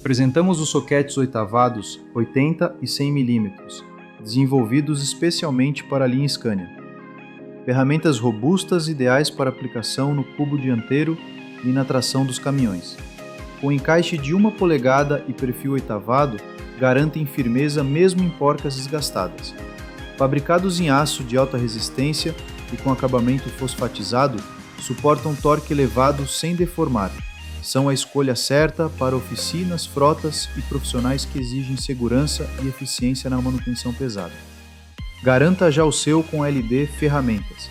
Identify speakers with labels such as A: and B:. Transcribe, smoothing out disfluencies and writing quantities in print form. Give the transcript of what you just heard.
A: Apresentamos os soquetes oitavados 80 e 100 mm, desenvolvidos especialmente para a linha Scania. Ferramentas robustas ideais para aplicação no cubo dianteiro e na tração dos caminhões. Com encaixe de 1 polegada e perfil oitavado, garantem firmeza mesmo em porcas desgastadas. Fabricados em aço de alta resistência e com acabamento fosfatizado, suportam torque elevado sem deformar. São a escolha certa para oficinas, frotas e profissionais que exigem segurança e eficiência na manutenção pesada. Garanta já o seu com LD Ferramentas.